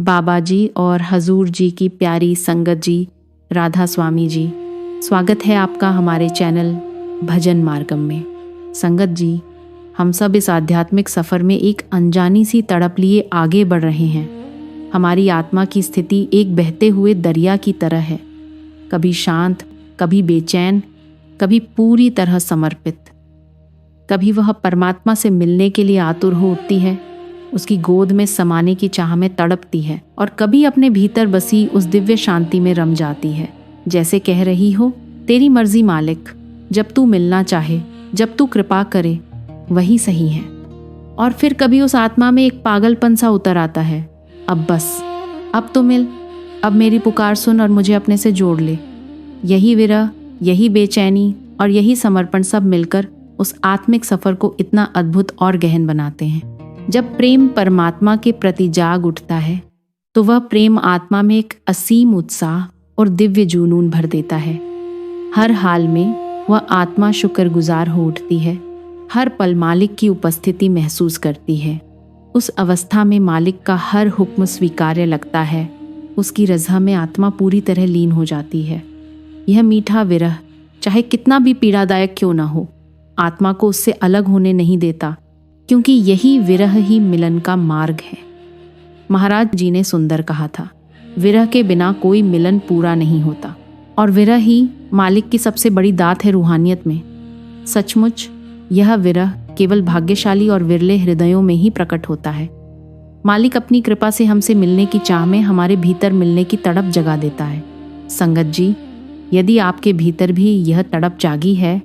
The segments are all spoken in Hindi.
बाबा जी और हजूर जी की प्यारी संगत जी, राधा स्वामी जी, स्वागत है आपका हमारे चैनल भजन मार्गम में। संगत जी, हम सब इस आध्यात्मिक सफ़र में एक अनजानी सी तड़प लिए आगे बढ़ रहे हैं। हमारी आत्मा की स्थिति एक बहते हुए दरिया की तरह है, कभी शांत, कभी बेचैन, कभी पूरी तरह समर्पित। कभी वह परमात्मा से मिलने के लिए आतुर हो उठती है, उसकी गोद में समाने की चाह में तड़पती है, और कभी अपने भीतर बसी उस दिव्य शांति में रम जाती है, जैसे कह रही हो, तेरी मर्जी मालिक, जब तू मिलना चाहे, जब तू कृपा करे, वही सही है। और फिर कभी उस आत्मा में एक पागलपन सा उतर आता है, अब बस, अब तो मिल, अब मेरी पुकार सुन और मुझे अपने से जोड़ ले। यही विरह, यही बेचैनी और यही समर्पण सब मिलकर उस आत्मिक सफर को इतना अद्भुत और गहन बनाते हैं। जब प्रेम परमात्मा के प्रति जाग उठता है तो वह प्रेम आत्मा में एक असीम उत्साह और दिव्य जुनून भर देता है। हर हाल में वह आत्मा शुक्रगुजार हो उठती है, हर पल मालिक की उपस्थिति महसूस करती है। उस अवस्था में मालिक का हर हुक्म स्वीकार्य लगता है, उसकी रज़ा में आत्मा पूरी तरह लीन हो जाती है। यह मीठा विरह चाहे कितना भी पीड़ादायक क्यों ना हो, आत्मा को उससे अलग होने नहीं देता, क्योंकि यही विरह ही मिलन का मार्ग है। महाराज जी ने सुंदर कहा था, विरह के बिना कोई मिलन पूरा नहीं होता, और विरह ही मालिक की सबसे बड़ी दात है रूहानियत में। सचमुच यह विरह केवल भाग्यशाली और विरले हृदयों में ही प्रकट होता है। मालिक अपनी कृपा से हमसे मिलने की चाह में हमारे भीतर मिलने की तड़प जगा देता है। संगत जी, यदि आपके भीतर भी यह तड़प जागी है,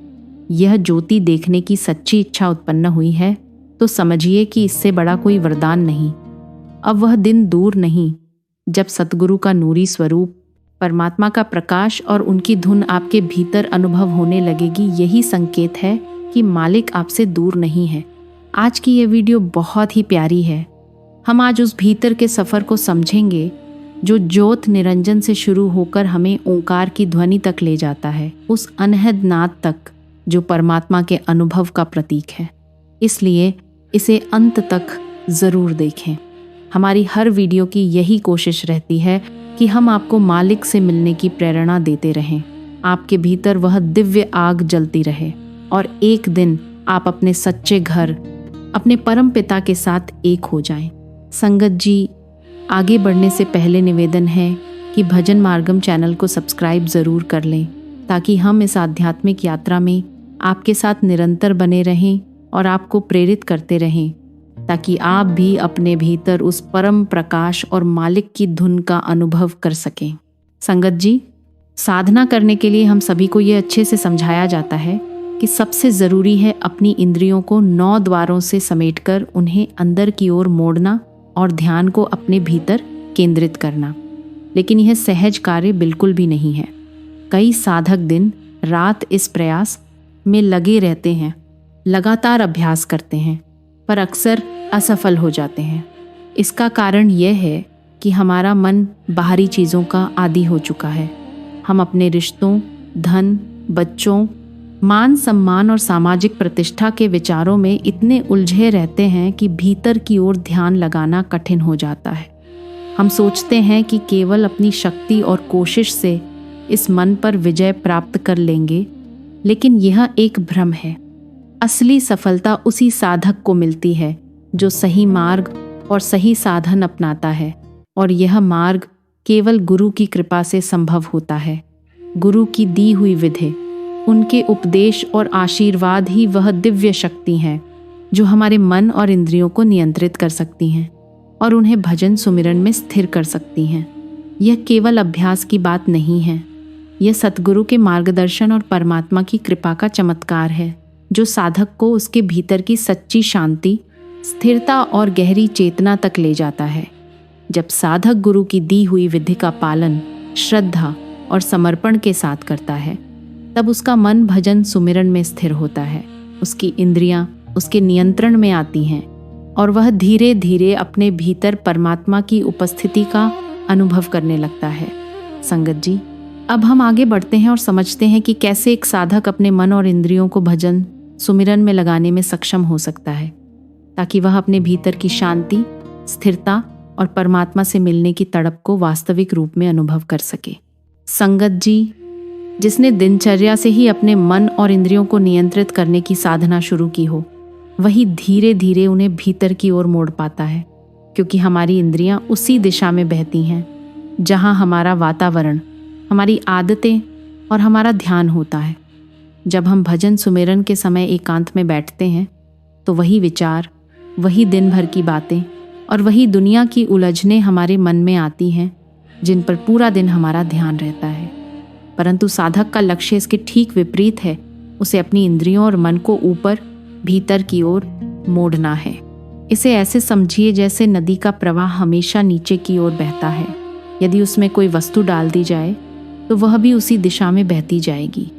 यह ज्योति देखने की सच्ची इच्छा उत्पन्न हुई है, तो समझिए कि इससे बड़ा कोई वरदान नहीं। अब वह दिन दूर नहीं जब सतगुरु का नूरी स्वरूप, परमात्मा का प्रकाश और उनकी धुन आपके भीतर अनुभव होने लगेगी। यही संकेत है कि मालिक आपसे दूर नहीं है। आज की यह वीडियो बहुत ही प्यारी है। हम आज उस भीतर के सफ़र को समझेंगे जो ज्योत निरंजन से शुरू होकर हमें ओंकार की ध्वनि तक ले जाता है, उस अनहद नाद तक जो परमात्मा के अनुभव का प्रतीक है। इसलिए इसे अंत तक ज़रूर देखें। हमारी हर वीडियो की यही कोशिश रहती है कि हम आपको मालिक से मिलने की प्रेरणा देते रहें, आपके भीतर वह दिव्य आग जलती रहे, और एक दिन आप अपने सच्चे घर, अपने परम पिता के साथ एक हो जाएं। संगत जी, आगे बढ़ने से पहले निवेदन है कि भजन मार्गम चैनल को सब्सक्राइब ज़रूर कर लें, ताकि हम इस आध्यात्मिक यात्रा में आपके साथ निरंतर बने रहें और आपको प्रेरित करते रहें, ताकि आप भी अपने भीतर उस परम प्रकाश और मालिक की धुन का अनुभव कर सकें। संगत जी, साधना करने के लिए हम सभी को ये अच्छे से समझाया जाता है कि सबसे ज़रूरी है अपनी इंद्रियों को 9 द्वारों से समेटकर उन्हें अंदर की ओर मोड़ना और ध्यान को अपने भीतर केंद्रित करना। लेकिन यह सहज कार्य बिल्कुल भी नहीं है। कई साधक दिन रात इस प्रयास में लगे रहते हैं, लगातार अभ्यास करते हैं, पर अक्सर असफल हो जाते हैं। इसका कारण यह है कि हमारा मन बाहरी चीज़ों का आदी हो चुका है। हम अपने रिश्तों, धन, बच्चों, मान सम्मान और सामाजिक प्रतिष्ठा के विचारों में इतने उलझे रहते हैं कि भीतर की ओर ध्यान लगाना कठिन हो जाता है। हम सोचते हैं कि केवल अपनी शक्ति और कोशिश से इस मन पर विजय प्राप्त कर लेंगे, लेकिन यह एक भ्रम है। असली सफलता उसी साधक को मिलती है जो सही मार्ग और सही साधन अपनाता है, और यह मार्ग केवल गुरु की कृपा से संभव होता है। गुरु की दी हुई विधि, उनके उपदेश और आशीर्वाद ही वह दिव्य शक्ति हैं जो हमारे मन और इंद्रियों को नियंत्रित कर सकती हैं और उन्हें भजन सुमिरन में स्थिर कर सकती हैं। यह केवल अभ्यास की बात नहीं है, यह सतगुरु के मार्गदर्शन और परमात्मा की कृपा का चमत्कार है, जो साधक को उसके भीतर की सच्ची शांति, स्थिरता और गहरी चेतना तक ले जाता है। जब साधक गुरु की दी हुई विधि का पालन श्रद्धा और समर्पण के साथ करता है, तब उसका मन भजन सुमिरन में स्थिर होता है, उसकी इंद्रियां उसके नियंत्रण में आती हैं और वह धीरे धीरे अपने भीतर परमात्मा की उपस्थिति का अनुभव करने लगता है। संगत जी, अब हम आगे बढ़ते हैं और समझते हैं कि कैसे एक साधक अपने मन और इंद्रियों को भजन सुमिरन में लगाने में सक्षम हो सकता है, ताकि वह अपने भीतर की शांति, स्थिरता और परमात्मा से मिलने की तड़प को वास्तविक रूप में अनुभव कर सके। संगत जी, जिसने दिनचर्या से ही अपने मन और इंद्रियों को नियंत्रित करने की साधना शुरू की हो, वही धीरे धीरे उन्हें भीतर की ओर मोड़ पाता है, क्योंकि हमारी इंद्रियां उसी दिशा में बहती हैं जहां हमारा वातावरण, हमारी आदतें और हमारा ध्यान होता है। जब हम भजन सुमिरन के समय एकांत में बैठते हैं तो वही विचार, वही दिन भर की बातें और वही दुनिया की उलझनें हमारे मन में आती हैं, जिन पर पूरा दिन हमारा ध्यान रहता है। परंतु साधक का लक्ष्य इसके ठीक विपरीत है। उसे अपनी इंद्रियों और मन को ऊपर भीतर की ओर मोड़ना है। इसे ऐसे समझिए जैसे नदी का प्रवाह हमेशा नीचे की ओर बहता है। यदि उसमें कोई वस्तु डाल दी जाए तो वह भी उसी दिशा में बहती जाएगी,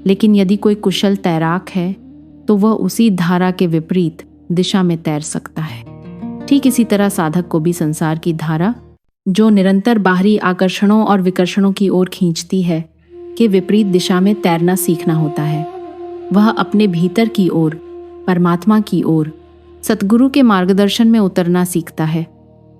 लेकिन यदि कोई कुशल तैराक है तो वह उसी धारा के विपरीत दिशा में तैर सकता है। ठीक इसी तरह साधक को भी संसार की धारा, जो निरंतर बाहरी आकर्षणों और विकर्षणों की ओर खींचती है, के विपरीत दिशा में तैरना सीखना होता है। वह अपने भीतर की ओर, परमात्मा की ओर, सतगुरु के मार्गदर्शन में उतरना सीखता है।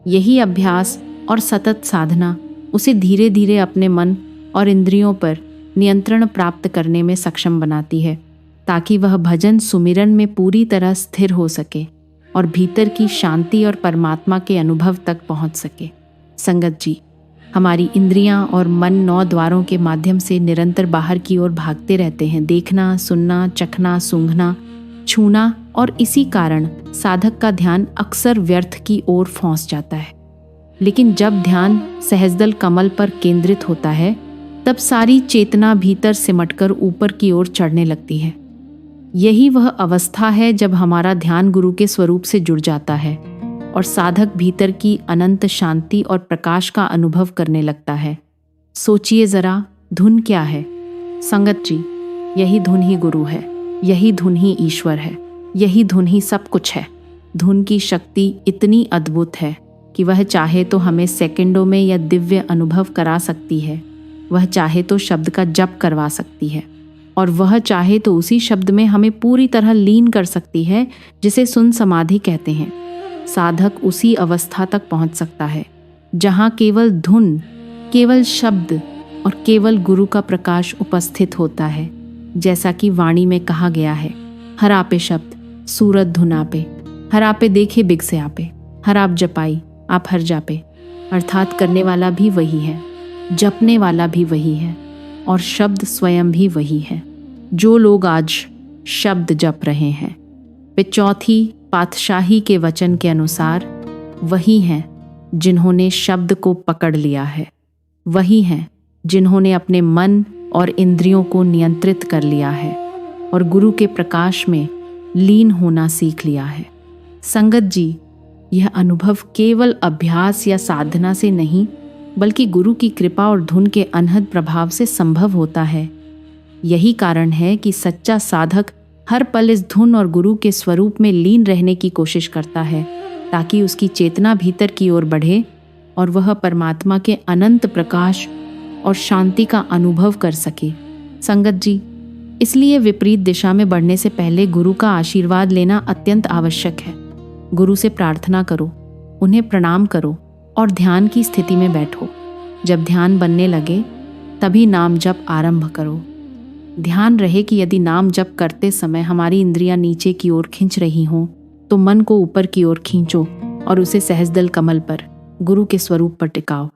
यही अभ्यास और सतत साधना उसे धीरे धीरे अपने मन और इंद्रियों पर नियंत्रण प्राप्त करने में सक्षम बनाती है, ताकि वह भजन सुमिरन में पूरी तरह स्थिर हो सके और भीतर की शांति और परमात्मा के अनुभव तक पहुंच सके। संगत जी, हमारी इंद्रियां और मन 9 द्वारों के माध्यम से निरंतर बाहर की ओर भागते रहते हैं, देखना, सुनना, चखना, सूंघना, छूना, और इसी कारण साधक का ध्यान अक्सर व्यर्थ की ओर फंस जाता है। लेकिन जब ध्यान सहस्दल कमल पर केंद्रित होता है, तब सारी चेतना भीतर सिमटकर ऊपर की ओर चढ़ने लगती है। यही वह अवस्था है जब हमारा ध्यान गुरु के स्वरूप से जुड़ जाता है और साधक भीतर की अनंत शांति और प्रकाश का अनुभव करने लगता है। सोचिए जरा, धुन क्या है? संगत जी, यही धुन ही गुरु है, यही धुन ही ईश्वर है, यही धुन ही सब कुछ है। धुन की शक्ति इतनी अद्भुत है कि वह चाहे तो हमें सेकंडों में यह दिव्य अनुभव करा सकती है। वह चाहे तो शब्द का जप करवा सकती है और वह चाहे तो उसी शब्द में हमें पूरी तरह लीन कर सकती है, जिसे सुन समाधि कहते हैं। साधक उसी अवस्था तक पहुंच सकता है जहां केवल धुन, केवल शब्द और केवल गुरु का प्रकाश उपस्थित होता है। जैसा कि वाणी में कहा गया है, हरापे शब्द सूरत धुनापे, हरापे देखे बिग से आपे, हराप जपाई आप हर जापे। अर्थात करने वाला भी वही है, जपने वाला भी वही है और शब्द स्वयं भी वही है। जो लोग आज शब्द जप रहे हैं वे चौथी पातशाही के वचन के अनुसार वही हैं जिन्होंने शब्द को पकड़ लिया है, वही हैं जिन्होंने अपने मन और इंद्रियों को नियंत्रित कर लिया है और गुरु के प्रकाश में लीन होना सीख लिया है। संगत जी, यह अनुभव केवल अभ्यास या साधना से नहीं, बल्कि गुरु की कृपा और धुन के अनहद प्रभाव से संभव होता है। यही कारण है कि सच्चा साधक हर पल इस धुन और गुरु के स्वरूप में लीन रहने की कोशिश करता है, ताकि उसकी चेतना भीतर की ओर बढ़े और वह परमात्मा के अनंत प्रकाश और शांति का अनुभव कर सके। संगत जी, इसलिए विपरीत दिशा में बढ़ने से पहले गुरु का आशीर्वाद लेना अत्यंत आवश्यक है। गुरु से प्रार्थना करो, उन्हें प्रणाम करो और ध्यान की स्थिति में बैठो। जब ध्यान बनने लगे तभी नाम जप आरंभ करो। ध्यान रहे कि यदि नाम जप करते समय हमारी इंद्रियां नीचे की ओर खींच रही हों, तो मन को ऊपर की ओर खींचो और उसे सहस्दल कमल पर, गुरु के स्वरूप पर टिकाओ।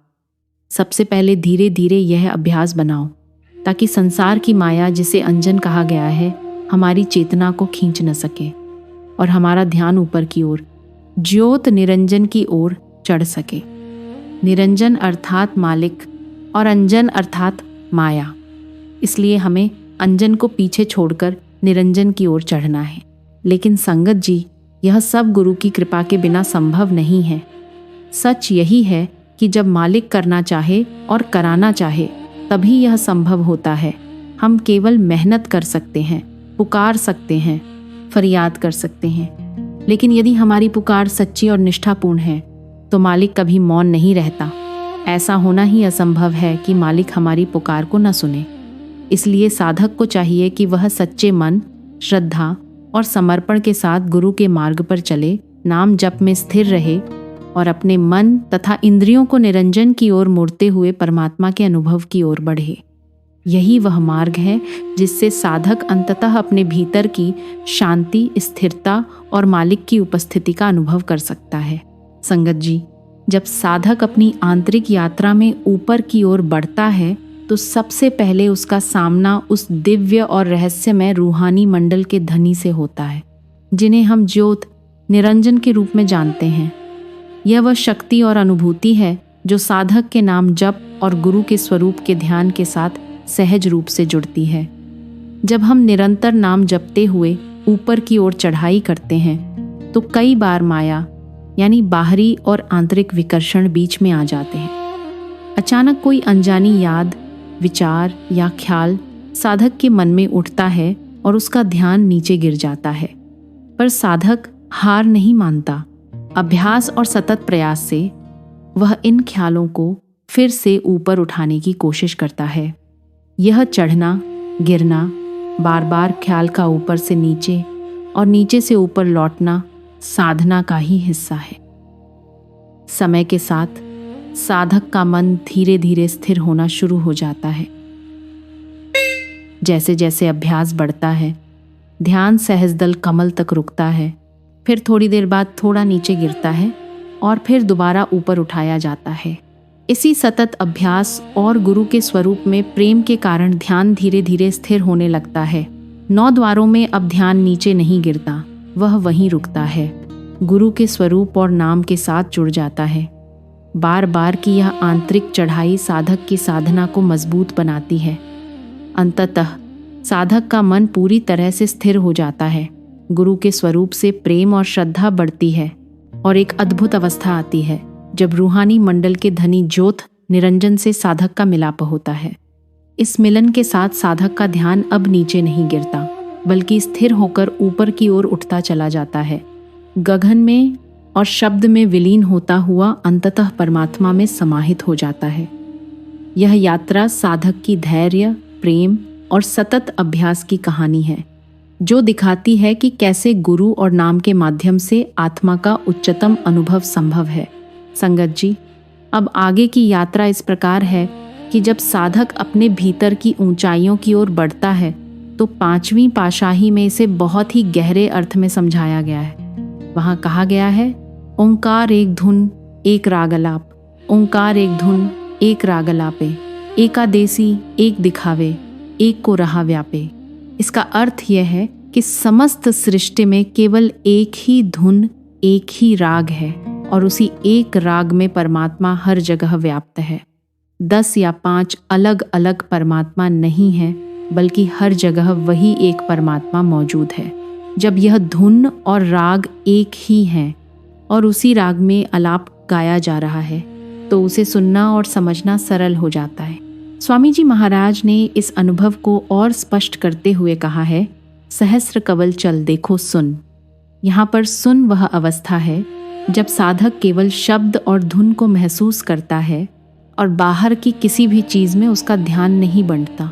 सबसे पहले धीरे धीरे यह अभ्यास बनाओ, ताकि संसार की माया, जिसे अंजन कहा गया है, हमारी चेतना को खींच न सके और हमारा ध्यान ऊपर की ओर, ज्योत निरंजन की ओर चढ़ सके। निरंजन अर्थात मालिक और अंजन अर्थात माया। इसलिए हमें अंजन को पीछे छोड़कर निरंजन की ओर चढ़ना है। लेकिन संगत जी, यह सब गुरु की कृपा के बिना संभव नहीं है। सच यही है कि जब मालिक करना चाहे और कराना चाहे तभी यह संभव होता है। हम केवल मेहनत कर सकते हैं, पुकार सकते हैं, फरियाद कर सकते हैं, लेकिन यदि हमारी पुकार सच्ची और निष्ठापूर्ण है तो मालिक कभी मौन नहीं रहता। ऐसा होना ही असंभव है कि मालिक हमारी पुकार को न सुने। इसलिए साधक को चाहिए कि वह सच्चे मन, श्रद्धा और समर्पण के साथ गुरु के मार्ग पर चले, नाम जप में स्थिर रहे और अपने मन तथा इंद्रियों को निरंजन की ओर मोड़ते हुए परमात्मा के अनुभव की ओर बढ़े। यही वह मार्ग है जिससे साधक अंततः अपने भीतर की शांति, स्थिरता और मालिक की उपस्थिति का अनुभव कर सकता है। संगत जी, जब साधक अपनी आंतरिक यात्रा में ऊपर की ओर बढ़ता है तो सबसे पहले उसका सामना उस दिव्य और रहस्यमय रूहानी मंडल के धनी से होता है, जिन्हें हम ज्योत, निरंजन के रूप में जानते हैं। यह वह शक्ति और अनुभूति है जो साधक के नाम जप और गुरु के स्वरूप के ध्यान के साथ सहज रूप से जुड़ती है। जब हम निरंतर नाम जपते हुए ऊपर की ओर चढ़ाई करते हैं तो कई बार माया यानी बाहरी और आंतरिक विकर्षण बीच में आ जाते हैं। अचानक कोई अनजानी याद, विचार या ख्याल साधक के मन में उठता है और उसका ध्यान नीचे गिर जाता है। पर साधक हार नहीं मानता। अभ्यास और सतत प्रयास से वह इन ख्यालों को फिर से ऊपर उठाने की कोशिश करता है। यह चढ़ना, गिरना, बार बार ख्याल का ऊपर से नीचे और नीचे से ऊपर लौटना साधना का ही हिस्सा है। समय के साथ साधक का मन धीरे धीरे स्थिर होना शुरू हो जाता है। जैसे जैसे अभ्यास बढ़ता है, ध्यान सहज दल कमल तक रुकता है, फिर थोड़ी देर बाद थोड़ा नीचे गिरता है और फिर दोबारा ऊपर उठाया जाता है। इसी सतत अभ्यास और गुरु के स्वरूप में प्रेम के कारण ध्यान धीरे धीरे स्थिर होने लगता है। 9 द्वारों में अब ध्यान नीचे नहीं गिरता, वह वहीं रुकता है, गुरु के स्वरूप और नाम के साथ जुड़ जाता है। बार बार की यह आंतरिक चढ़ाई साधक की साधना को मजबूत बनाती है। अंततः साधक का मन पूरी तरह से स्थिर हो जाता है। गुरु के स्वरूप से प्रेम और श्रद्धा बढ़ती है और एक अद्भुत अवस्था आती है जब रूहानी मंडल के धनी ज्योत निरंजन से साधक का मिलाप होता है। इस मिलन के साथ साधक का ध्यान अब नीचे नहीं गिरता, बल्कि स्थिर होकर ऊपर की ओर उठता चला जाता है। गगन में और शब्द में विलीन होता हुआ अंततः परमात्मा में समाहित हो जाता है। यह यात्रा साधक की धैर्य, प्रेम और सतत अभ्यास की कहानी है, जो दिखाती है कि कैसे गुरु और नाम के माध्यम से आत्मा का उच्चतम अनुभव संभव है। संगत जी, अब आगे की यात्रा इस प्रकार है कि जब साधक अपने भीतर की ऊंचाइयों की ओर बढ़ता है तो 5वीं पाशाही में इसे बहुत ही गहरे अर्थ में समझाया गया है। वहाँ कहा गया है, ओंकार एक धुन एक रागलाप, ओंकार एक धुन एक रागलापे, एकादेसी एक दिखावे, एक को रहा व्यापे। इसका अर्थ यह है कि समस्त सृष्टि में केवल एक ही धुन, एक ही राग है और उसी एक राग में परमात्मा हर जगह व्याप्त है। 10 या 5 अलग अलग परमात्मा नहीं है, बल्कि हर जगह वही एक परमात्मा मौजूद है। जब यह धुन और राग एक ही हैं और उसी राग में आलाप गाया जा रहा है तो उसे सुनना और समझना सरल हो जाता है। स्वामी जी महाराज ने इस अनुभव को और स्पष्ट करते हुए कहा है, सहस्र कवल चल देखो सुन। यहाँ पर सुन वह अवस्था है जब साधक केवल शब्द और धुन को महसूस करता है और बाहर की किसी भी चीज़ में उसका ध्यान नहीं बंटता।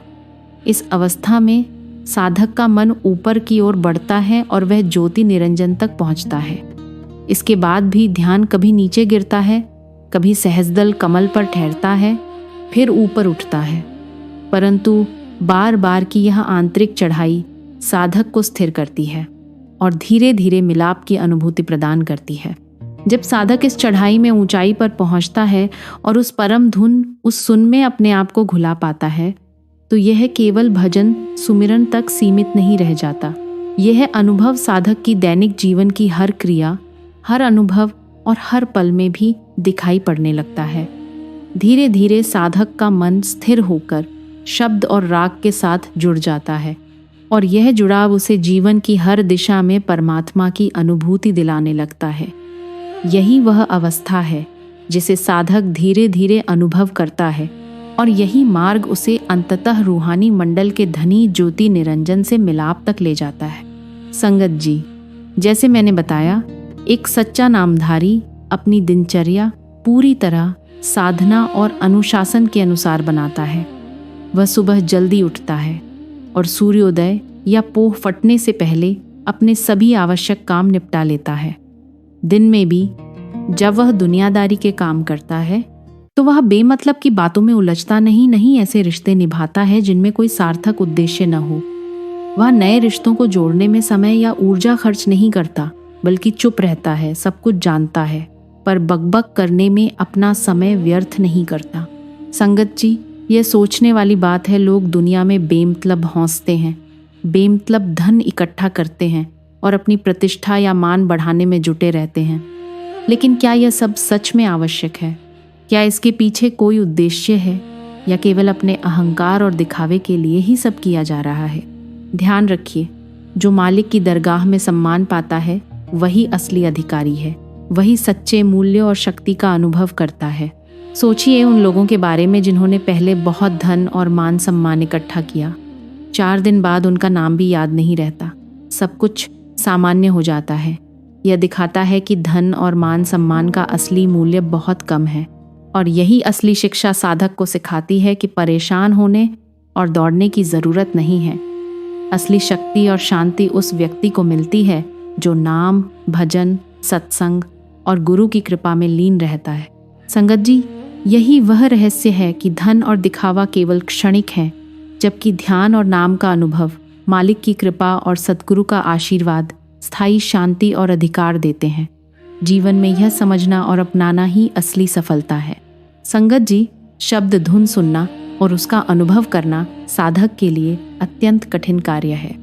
इस अवस्था में साधक का मन ऊपर की ओर बढ़ता है और वह ज्योति निरंजन तक पहुंचता है। इसके बाद भी ध्यान कभी नीचे गिरता है, कभी सहजदल कमल पर ठहरता है, फिर ऊपर उठता है, परंतु बार बार की यह आंतरिक चढ़ाई साधक को स्थिर करती है और धीरे धीरे मिलाप की अनुभूति प्रदान करती है। जब साधक इस चढ़ाई में ऊंचाई पर पहुंचता है और उस परम धुन, उस सुन में अपने आप को घुला पाता है तो यह केवल भजन सुमिरन तक सीमित नहीं रह जाता। यह अनुभव साधक की दैनिक जीवन की हर क्रिया, हर अनुभव और हर पल में भी दिखाई पड़ने लगता है। धीरे धीरे साधक का मन स्थिर होकर शब्द और राग के साथ जुड़ जाता है और यह जुड़ाव उसे जीवन की हर दिशा में परमात्मा की अनुभूति दिलाने लगता है। यही वह अवस्था है जिसे साधक धीरे धीरे अनुभव करता है और यही मार्ग उसे अंततः रूहानी मंडल के धनी ज्योति निरंजन से मिलाप तक ले जाता है। संगत जी, जैसे मैंने बताया, एक सच्चा नामधारी अपनी दिनचर्या पूरी तरह साधना और अनुशासन के अनुसार बनाता है। वह सुबह जल्दी उठता है और सूर्योदय या पोह फटने से पहले अपने सभी आवश्यक काम निपटा लेता है। दिन में भी जब वह दुनियादारी के काम करता है तो वह बेमतलब की बातों में उलझता नहीं ऐसे रिश्ते निभाता है जिनमें कोई सार्थक उद्देश्य न हो। वह नए रिश्तों को जोड़ने में समय या ऊर्जा खर्च नहीं करता, बल्कि चुप रहता है, सब कुछ जानता है, पर बकबक करने में अपना समय व्यर्थ नहीं करता। संगत जी, यह सोचने वाली बात है, लोग दुनिया में बेमतलब हौंसते हैं, बेमतलब धन इकट्ठा करते हैं और अपनी प्रतिष्ठा या मान बढ़ाने में जुटे रहते हैं। लेकिन क्या यह सब सच में आवश्यक है? क्या इसके पीछे कोई उद्देश्य है, या केवल अपने अहंकार और दिखावे के लिए ही सब किया जा रहा है? ध्यान रखिए, जो मालिक की दरगाह में सम्मान पाता है वही असली अधिकारी है, वही सच्चे मूल्य और शक्ति का अनुभव करता है। सोचिए उन लोगों के बारे में जिन्होंने पहले बहुत धन और मान सम्मान इकट्ठा किया, 4 दिन बाद उनका नाम भी याद नहीं रहता, सब कुछ सामान्य हो जाता है। यह दिखाता है कि धन और मान सम्मान का असली मूल्य बहुत कम है, और यही असली शिक्षा साधक को सिखाती है कि परेशान होने और दौड़ने की ज़रूरत नहीं है। असली शक्ति और शांति उस व्यक्ति को मिलती है जो नाम, भजन, सत्संग और गुरु की कृपा में लीन रहता है। संगत जी, यही वह रहस्य है कि धन और दिखावा केवल क्षणिक है, जबकि ध्यान और नाम का अनुभव, मालिक की कृपा और सद्गुरु का आशीर्वाद स्थायी शांति और अधिकार देते हैं। जीवन में यह समझना और अपनाना ही असली सफलता है। संगत जी, शब्द धुन सुनना और उसका अनुभव करना साधक के लिए अत्यंत कठिन कार्य है।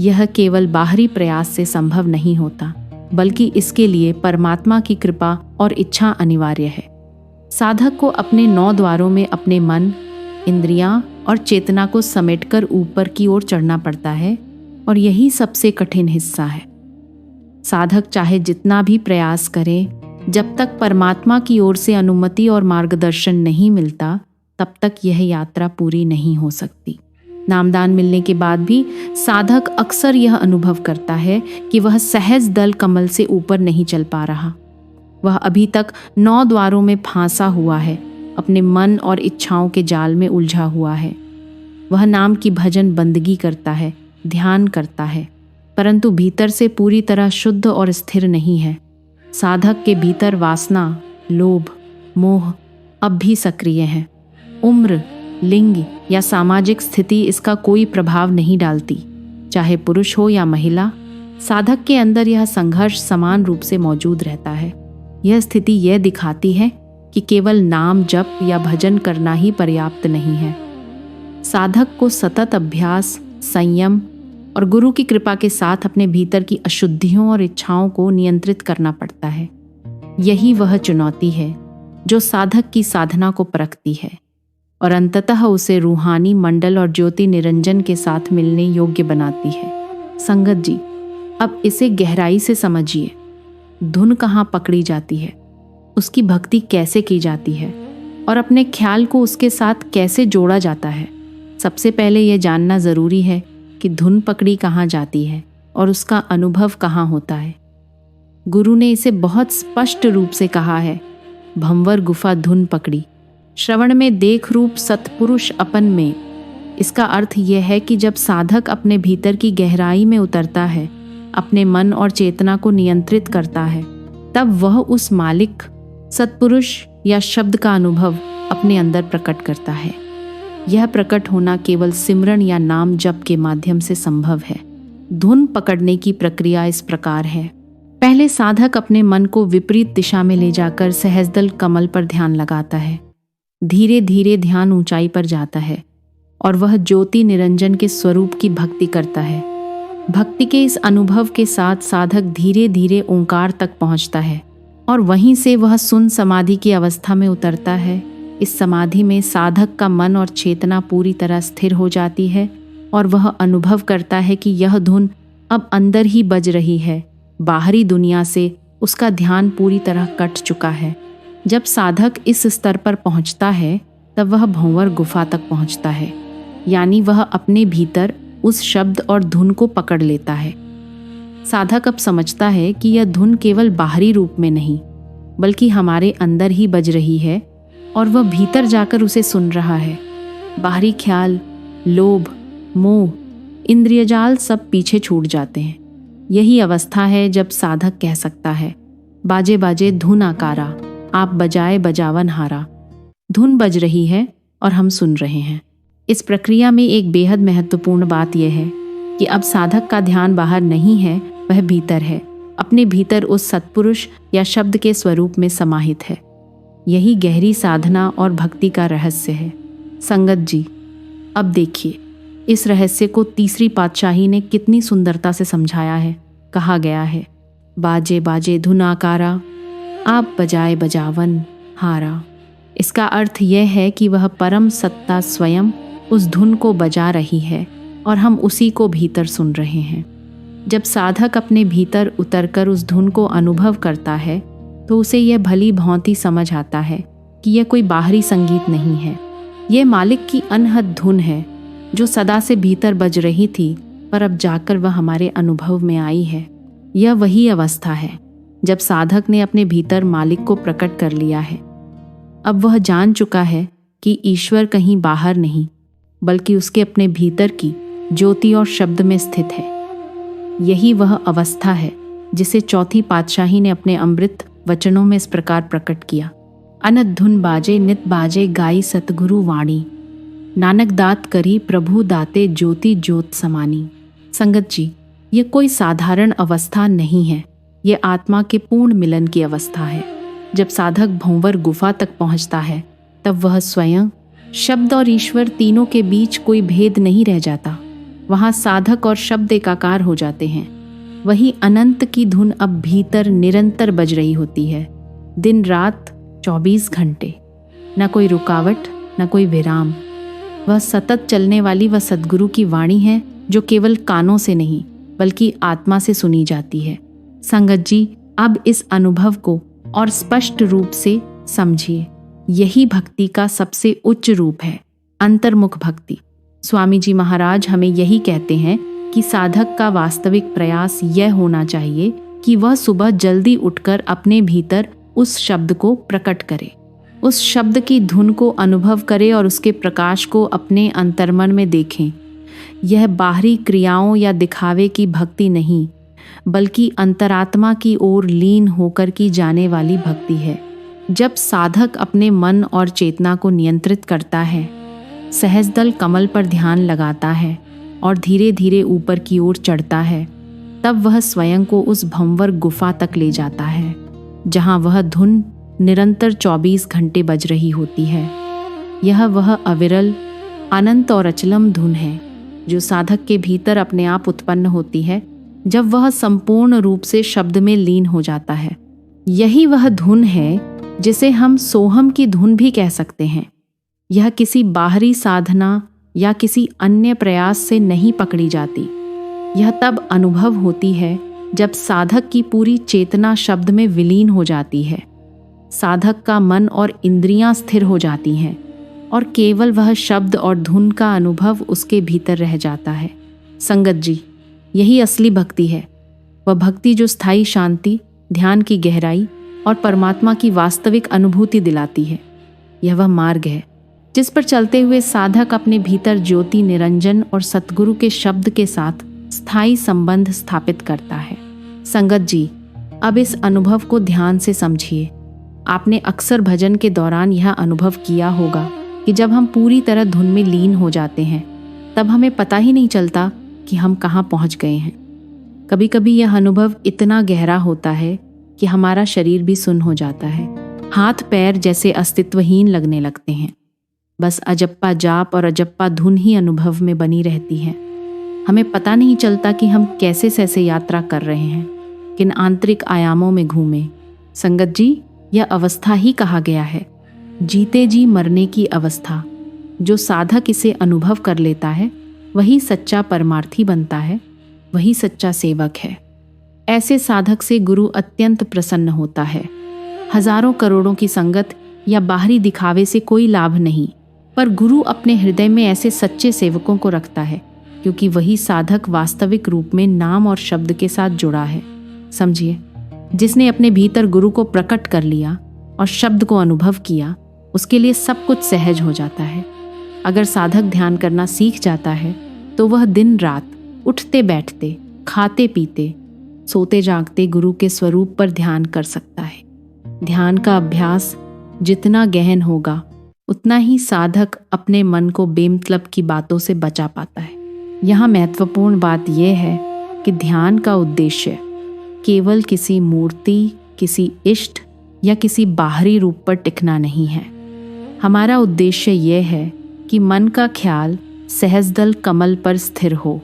यह केवल बाहरी प्रयास से संभव नहीं होता, बल्कि इसके लिए परमात्मा की कृपा और इच्छा अनिवार्य है। साधक को अपने 9 द्वारों में अपने मन, इंद्रियां और चेतना को समेटकर ऊपर की ओर चढ़ना पड़ता है, और यही सबसे कठिन हिस्सा है। साधक चाहे जितना भी प्रयास करे, जब तक परमात्मा की ओर से अनुमति और मार्गदर्शन नहीं मिलता, तब तक यह यात्रा पूरी नहीं हो सकती। नामदान मिलने के बाद भी साधक अक्सर यह अनुभव करता है कि वह सहज दल कमल से ऊपर नहीं चल पा रहा। वह अभी तक 9 द्वारों में फांसा हुआ है, अपने मन और इच्छाओं के जाल में उलझा हुआ है। वह नाम की भजन बंदगी करता है, ध्यान करता है, परंतु भीतर से पूरी तरह शुद्ध और स्थिर नहीं है। साधक के भीतर वासना, लोभ, मोह अब भी सक्रिय है। उम्र, लिंग या सामाजिक स्थिति इसका कोई प्रभाव नहीं डालती। चाहे पुरुष हो या महिला, साधक के अंदर यह संघर्ष समान रूप से मौजूद रहता है। यह स्थिति यह दिखाती है कि केवल नाम जप या भजन करना ही पर्याप्त नहीं है। साधक को सतत अभ्यास, संयम और गुरु की कृपा के साथ अपने भीतर की अशुद्धियों और इच्छाओं को नियंत्रित करना पड़ता है। यही वह चुनौती है जो साधक की साधना को परखती है और अंततः उसे रूहानी मंडल और ज्योति निरंजन के साथ मिलने योग्य बनाती है। संगत जी, अब इसे गहराई से समझिए। धुन कहाँ पकड़ी जाती है, उसकी भक्ति कैसे की जाती है और अपने ख्याल को उसके साथ कैसे जोड़ा जाता है। सबसे पहले यह जानना ज़रूरी है कि धुन पकड़ी कहाँ जाती है और उसका अनुभव कहाँ होता है। गुरु ने इसे बहुत स्पष्ट रूप से कहा है, भंवर गुफा धुन पकड़ी, श्रवण में देख रूप सतपुरुष अपन में। इसका अर्थ यह है कि जब साधक अपने भीतर की गहराई में उतरता है, अपने मन और चेतना को नियंत्रित करता है, तब वह उस मालिक, सतपुरुष या शब्द का अनुभव अपने अंदर प्रकट करता है। यह प्रकट होना केवल सिमरन या नाम जप के माध्यम से संभव है। धुन पकड़ने की प्रक्रिया इस प्रकार है। पहले साधक अपने मन को विपरीत दिशा में ले जाकर सहजदल कमल पर ध्यान लगाता है। धीरे धीरे ध्यान ऊंचाई पर जाता है और वह ज्योति निरंजन के स्वरूप की भक्ति करता है। भक्ति के इस अनुभव के साथ साधक धीरे धीरे ओंकार तक पहुंचता है और वहीं से वह सुन समाधि की अवस्था में उतरता है। इस समाधि में साधक का मन और चेतना पूरी तरह स्थिर हो जाती है और वह अनुभव करता है कि यह धुन अब अंदर ही बज रही है। बाहरी दुनिया से उसका ध्यान पूरी तरह कट चुका है। जब साधक इस स्तर पर पहुंचता है, तब वह भंवर गुफा तक पहुंचता है, यानी वह अपने भीतर उस शब्द और धुन को पकड़ लेता है। साधक अब समझता है कि यह धुन केवल बाहरी रूप में नहीं, बल्कि हमारे अंदर ही बज रही है और वह भीतर जाकर उसे सुन रहा है। बाहरी ख्याल, लोभ, मोह, इंद्रियजाल सब पीछे छूट जाते हैं। यही अवस्था है जब साधक कह सकता है, बाजे बाजे धुन आकारा, आप बजाए बजावन हारा। धुन बज रही है और हम सुन रहे हैं। इस प्रक्रिया में एक बेहद महत्वपूर्ण बात यह है कि अब साधक का ध्यान बाहर नहीं है, वह भीतर है, अपने भीतर उस सत्पुरुष या शब्द के स्वरूप में समाहित है। यही गहरी साधना और भक्ति का रहस्य है। संगत जी, अब देखिए, इस रहस्य को तीसरी पातशाही ने कितनी सुंदरता से समझाया है। कहा गया है, बाजे बाजे धुन आकारा, आप बजाए बजावन हारा। इसका अर्थ यह है कि वह परम सत्ता स्वयं उस धुन को बजा रही है और हम उसी को भीतर सुन रहे हैं। जब साधक अपने भीतर उतरकर उस धुन को अनुभव करता है तो उसे यह भली भांति समझ आता है कि यह कोई बाहरी संगीत नहीं है, यह मालिक की अनहद धुन है जो सदा से भीतर बज रही थी, पर अब जाकर वह हमारे अनुभव में आई है। यह वही अवस्था है जब साधक ने अपने भीतर मालिक को प्रकट कर लिया है। अब वह जान चुका है कि ईश्वर कहीं बाहर नहीं, बल्कि उसके अपने भीतर की ज्योति और शब्द में स्थित है। यही वह अवस्था है जिसे चौथी पातशाही ने अपने अमृत वचनों में इस प्रकार प्रकट किया। अनत धुन बाजे नित बाजे गाई सतगुरु वाणी, नानक दात करी प्रभु दाते ज्योति ज्योत समानी। संगत जी, ये कोई साधारण अवस्था नहीं है, ये आत्मा के पूर्ण मिलन की अवस्था है। जब साधक भंवर गुफा तक पहुंचता है तब वह स्वयं, शब्द और ईश्वर तीनों के बीच कोई भेद नहीं रह जाता। वहाँ साधक और शब्द एकाकार हो जाते हैं। वही अनंत की धुन अब भीतर निरंतर बज रही होती है, दिन रात 24 घंटे, न कोई रुकावट न कोई विराम। वह सतत चलने वाली वह सद्गुरु की वाणी है जो केवल कानों से नहीं बल्कि आत्मा से सुनी जाती है। संगत जी, अब इस अनुभव को और स्पष्ट रूप से समझिए। यही भक्ति का सबसे उच्च रूप है, अंतर्मुख भक्ति। स्वामी जी महाराज हमें यही कहते हैं कि साधक का वास्तविक प्रयास यह होना चाहिए कि वह सुबह जल्दी उठकर अपने भीतर उस शब्द को प्रकट करे, उस शब्द की धुन को अनुभव करे और उसके प्रकाश को अपने अंतर्मन में देखें। यह बाहरी क्रियाओं या दिखावे की भक्ति नहीं, बल्कि अंतरात्मा की ओर लीन होकर की जाने वाली भक्ति है। जब साधक अपने मन और चेतना को नियंत्रित करता है, सहजदल कमल पर ध्यान लगाता है और धीरे धीरे ऊपर की ओर चढ़ता है, तब वह स्वयं को उस भंवर गुफा तक ले जाता है जहाँ वह धुन निरंतर 24 घंटे बज रही होती है। यह वह अविरल, अनंत और अचलम धुन है जो साधक के भीतर अपने आप उत्पन्न होती है जब वह संपूर्ण रूप से शब्द में लीन हो जाता है। यही वह धुन है जिसे हम सोहम की धुन भी कह सकते हैं। यह किसी बाहरी साधना या किसी अन्य प्रयास से नहीं पकड़ी जाती। यह तब अनुभव होती है जब साधक की पूरी चेतना शब्द में विलीन हो जाती है, साधक का मन और इंद्रियां स्थिर हो जाती हैं और केवल वह शब्द और धुन का अनुभव उसके भीतर रह जाता है। संगत जी, यही असली भक्ति है, वह भक्ति जो स्थायी शांति, ध्यान की गहराई और परमात्मा की वास्तविक अनुभूति दिलाती है। यह वह मार्ग है जिस पर चलते हुए साधक अपने भीतर ज्योति निरंजन और सतगुरु के शब्द के साथ स्थायी संबंध स्थापित करता है। संगत जी, अब इस अनुभव को ध्यान से समझिए। आपने अक्सर भजन के दौरान यह अनुभव किया होगा कि जब हम पूरी तरह धुन में लीन हो जाते हैं तब हमें पता ही नहीं चलता कि हम कहाँ पहुँच गए हैं। कभी कभी यह अनुभव इतना गहरा होता है कि हमारा शरीर भी सुन्न हो जाता है, हाथ पैर जैसे अस्तित्वहीन लगने लगते हैं। बस अजप्पा जाप और अजप्पा धुन ही अनुभव में बनी रहती है। हमें पता नहीं चलता कि हम कैसे सैसे यात्रा कर रहे हैं, किन आंतरिक आयामों में घूमे। संगत जी, यह अवस्था ही कहा गया है जीते जी मरने की अवस्था। जो साधक इसे अनुभव कर लेता है वही सच्चा परमार्थी बनता है, वही सच्चा सेवक है। ऐसे साधक से गुरु अत्यंत प्रसन्न होता है। हजारों करोड़ों की संगत या बाहरी दिखावे से कोई लाभ नहीं, पर गुरु अपने हृदय में ऐसे सच्चे सेवकों को रखता है क्योंकि वही साधक वास्तविक रूप में नाम और शब्द के साथ जुड़ा है। समझिए, जिसने अपने भीतर गुरु को प्रकट कर लिया और शब्द को अनुभव किया, उसके लिए सब कुछ सहज हो जाता है। अगर साधक ध्यान करना सीख जाता है तो वह दिन रात, उठते बैठते, खाते पीते, सोते जागते गुरु के स्वरूप पर ध्यान कर सकता है। ध्यान का अभ्यास जितना गहन होगा उतना ही साधक अपने मन को बेमतलब की बातों से बचा पाता है। यहाँ महत्वपूर्ण बात यह है कि ध्यान का उद्देश्य केवल किसी मूर्ति, किसी इष्ट या किसी बाहरी रूप पर टिकना नहीं है। हमारा उद्देश्य यह है कि मन का ख्याल सहजदल कमल पर स्थिर हो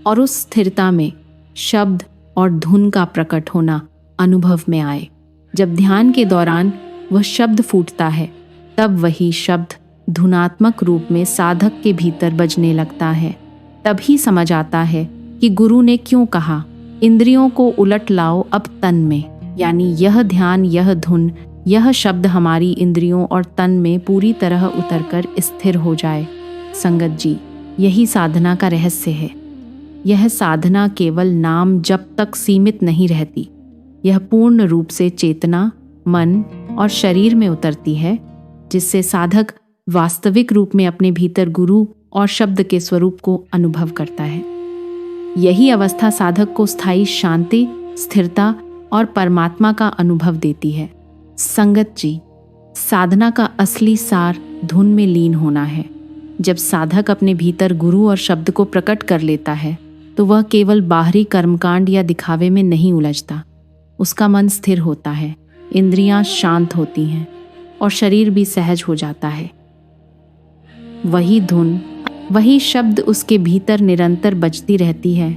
और उस स्थिरता में शब्द और धुन का प्रकट होना अनुभव में आए। जब ध्यान के दौरान वह शब्द फूटता है तब वही शब्द धुनात्मक रूप में साधक के भीतर बजने लगता है। तभी समझ आता है कि गुरु ने क्यों कहा, इंद्रियों को उलट लाओ अब तन में, यानी यह ध्यान, यह धुन, यह शब्द हमारी इंद्रियों और तन में पूरी तरह उतरकर स्थिर हो जाए। संगत जी, यही साधना का रहस्य है। यह साधना केवल नाम जप तक सीमित नहीं रहती, यह पूर्ण रूप से चेतना, मन और शरीर में उतरती है, जिससे साधक वास्तविक रूप में अपने भीतर गुरु और शब्द के स्वरूप को अनुभव करता है। यही अवस्था साधक को स्थायी शांति, स्थिरता और परमात्मा का अनुभव देती है। संगत जी, साधना का असली सार धुन में लीन होना है। जब साधक अपने भीतर गुरु और शब्द को प्रकट कर लेता है तो वह केवल बाहरी कर्मकांड या दिखावे में नहीं उलझता। उसका मन स्थिर होता है, इंद्रियां शांत होती हैं और शरीर भी सहज हो जाता है। वही धुन, वही शब्द उसके भीतर निरंतर बजती रहती है,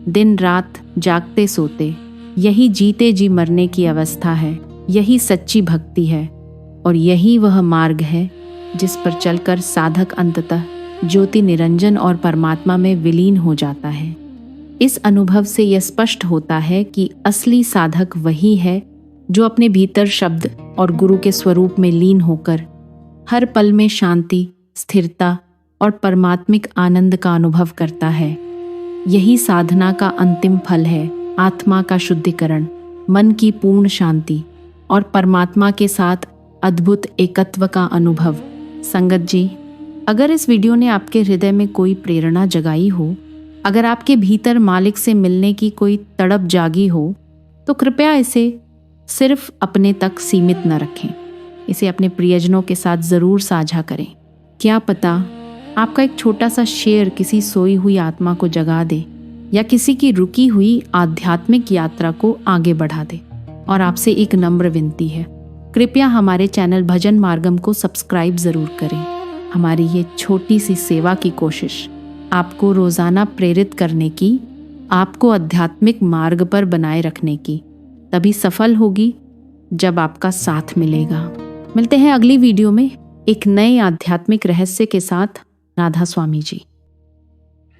दिन रात जागते सोते। यही जीते जी मरने की अवस्था है, यही सच्ची भक्ति है और यही वह मार्ग है जिस पर चलकर साधक अंततः ज्योति निरंजन और परमात्मा में विलीन हो जाता है। इस अनुभव से यह स्पष्ट होता है कि असली साधक वही है जो अपने भीतर शब्द और गुरु के स्वरूप में लीन होकर हर पल में शांति, स्थिरता और परमात्मिक आनंद का अनुभव करता है। यही साधना का अंतिम फल है, आत्मा का शुद्धिकरण, मन की पूर्ण शांति और परमात्मा के साथ अद्भुत एकत्व का अनुभव। संगत जी, अगर इस वीडियो ने आपके हृदय में कोई प्रेरणा जगाई हो, अगर आपके भीतर मालिक से मिलने की कोई तड़प जागी हो, तो कृपया इसे सिर्फ अपने तक सीमित न रखें। इसे अपने प्रियजनों के साथ ज़रूर साझा करें। क्या पता आपका एक छोटा सा शेयर किसी सोई हुई आत्मा को जगा दे या किसी की रुकी हुई आध्यात्मिक यात्रा को आगे बढ़ा दे। और आपसे एक नम्र विनती है, कृपया हमारे चैनल भजन मार्गम को सब्सक्राइब ज़रूर करें। हमारी ये छोटी सी सेवा की कोशिश आपको रोज़ाना प्रेरित करने की, आपको आध्यात्मिक मार्ग पर बनाए रखने की तभी सफल होगी जब आपका साथ मिलेगा। मिलते हैं अगली वीडियो में एक नए आध्यात्मिक रहस्य के साथ। राधा स्वामी जी।